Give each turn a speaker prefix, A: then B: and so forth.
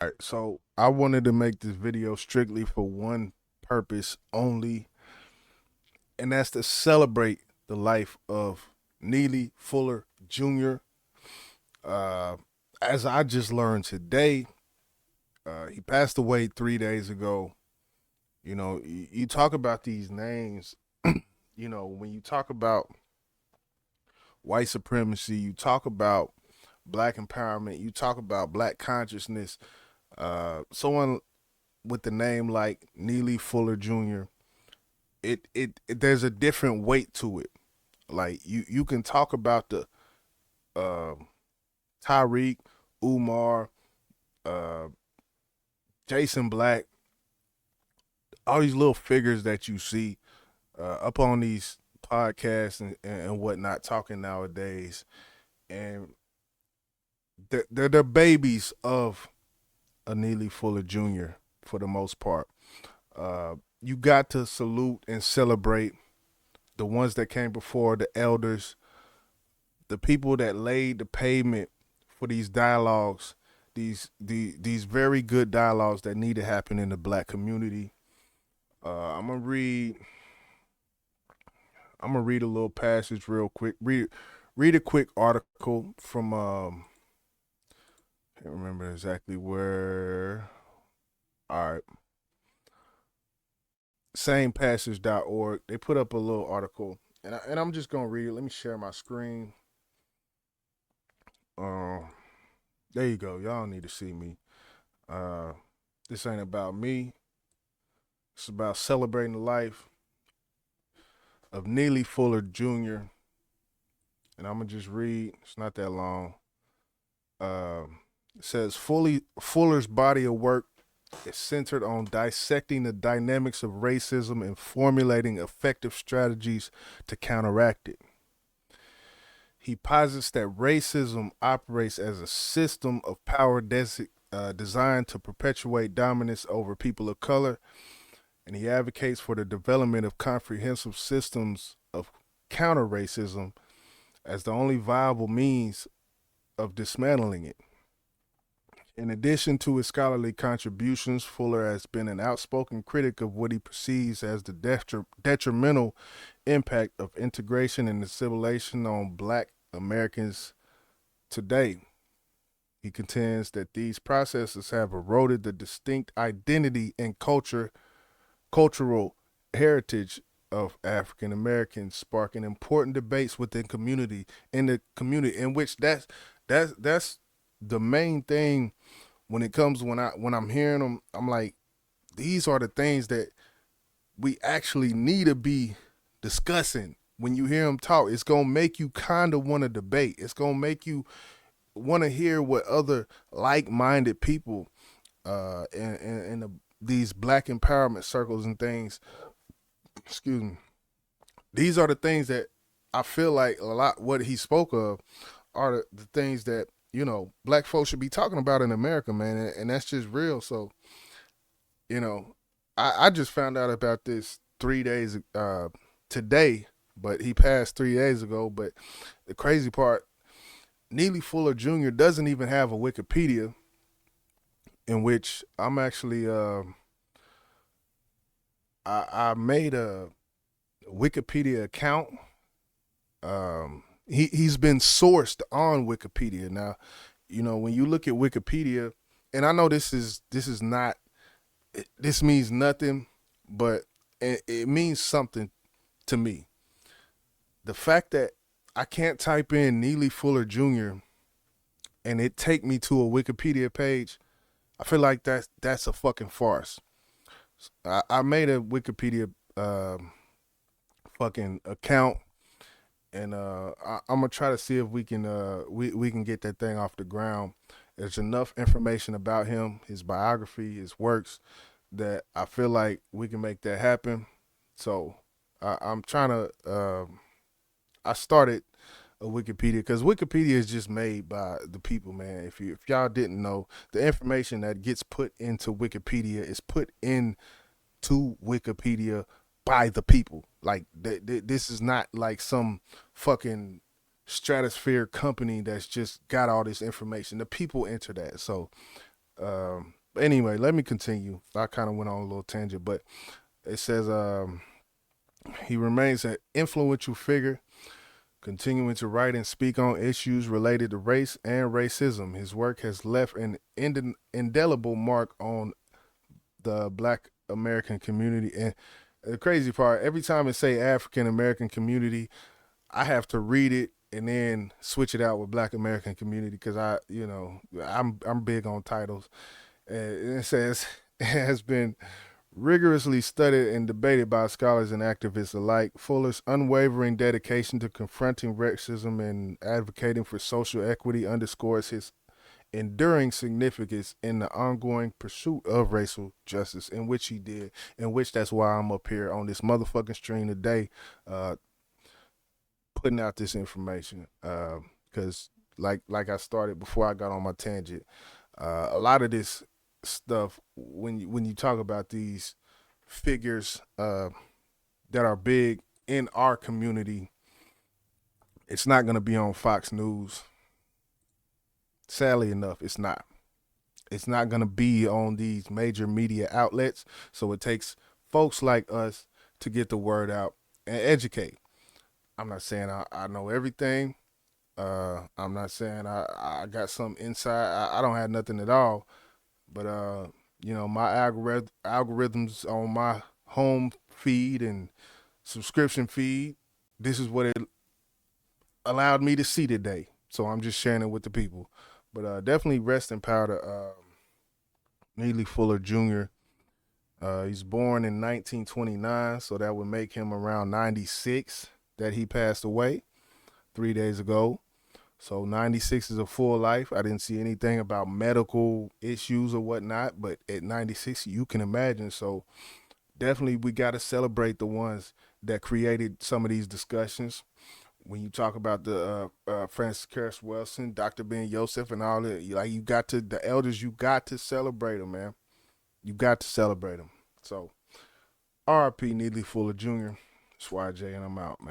A: All right, so I wanted to make this video strictly for one purpose only, and that's to celebrate the life of Neely Fuller Jr. Uh, as I just learned today, he passed away 3 days ago. You know, you talk about these names, when you talk about white supremacy, you talk about black empowerment, you talk about black consciousness. Someone with the name like Neely Fuller Jr., there's a different weight to it. Like you can talk about the uh, Tyreek, Umar, uh, Jason Black, all these little figures that you see up on these podcasts and whatnot talking nowadays, and they're the babies of a Neely Fuller Jr. for the most part. You got to salute and celebrate the ones that came before, the elders, the people that laid the pavement for these dialogues, these very good dialogues that need to happen in the black community. I'm gonna read. I'm gonna read a little passage real quick. Read a quick article from can't remember exactly where. All right, samepassage.org. They put up a little article, and I'm just gonna read it. Let me share my screen. Uh, there you go. Y'all need to see me. Uh, this ain't about me. It's about celebrating the life of Neely Fuller Jr. And I'm gonna just read. It's not that long. Uh, it says Fuller's body of work is centered on dissecting the dynamics of racism and formulating effective strategies to counteract it. He posits that racism operates as a system of power designed to perpetuate dominance over people of color, and he advocates for the development of comprehensive systems of counter racism as the only viable means of dismantling it. In addition to his scholarly contributions, Fuller has been an outspoken critic of what he perceives as the detrimental impact of integration and assimilation on black Americans today. He contends that these processes have eroded the distinct identity and cultural heritage of African Americans, sparking important debates within community in the community in which that's the main thing when it comes when I'm hearing them. I'm like, these are the things that we actually need to be discussing. When you hear them talk, it's gonna make you kind of want to debate. It's gonna make you want to hear what other like-minded people in these black empowerment circles and things, excuse me, these are the things that I feel like a lot what he spoke of are the things that black folks should be talking about in America, man, and that's just real. So you know, I just found out about this 3 days today, but he passed 3 days ago. But the crazy part, Neely Fuller Jr. doesn't even have a Wikipedia, in which I'm actually I made a Wikipedia account. He's been sourced on Wikipedia. Now, when you look at Wikipedia, and I know this is not, this means nothing, but it means something to me. The fact that I can't type in Neely Fuller Jr. and it take me to a Wikipedia page, I feel like that's a fucking farce. I made a Wikipedia fucking account, and I'm gonna try to see if we can we can get that thing off the ground. There's enough information about him, his biography, his works, that I feel like we can make that happen. So I'm trying to. I started a Wikipedia because Wikipedia is just made by the people, man. If y'all didn't know, the information that gets put into Wikipedia is put into Wikipedia by the people. Like this is not like some fucking stratosphere company that's just got all this information. The people enter that. So Anyway, let me continue. I kind of went on a little tangent, but it says he remains an influential figure, continuing to write and speak on issues related to race and racism. His work has left an indelible mark on the Black American community. And the crazy part, every time it say African American community, I have to read it and then switch it out with Black American community because I'm big on titles. And it says it has been rigorously studied and debated by scholars and activists alike. Fuller's unwavering dedication to confronting racism and advocating for social equity underscores his enduring significance in the ongoing pursuit of racial justice, in which he did, in which that's why I'm up here on this motherfucking stream today, uh, putting out this information. Because like I started before I got on my tangent, a lot of this stuff when you talk about these figures that are big in our community, it's not gonna be on Fox News. Sadly enough, it's not. It's not gonna be on these major media outlets. So it takes folks like us to get the word out and educate. I'm not saying I know everything. I'm not saying I got some insight. I don't have nothing at all. But my algorithms on my home feed and subscription feed, this is what it allowed me to see today. So I'm just sharing it with the people. But definitely rest in power to Neely Fuller Jr. He's born in 1929, so that would make him around 96 that he passed away 3 days ago. So 96 is a full life. I didn't see anything about medical issues or whatnot, but at 96, you can imagine. So definitely we got to celebrate the ones that created some of these discussions. When you talk about the Francis Curtis Wilson, Dr. Ben Yosef, and all that, like you got to the elders, you got to celebrate them, man. You got to celebrate them. So, R.P. Neely Fuller Jr. It's YJ, and I'm out, man.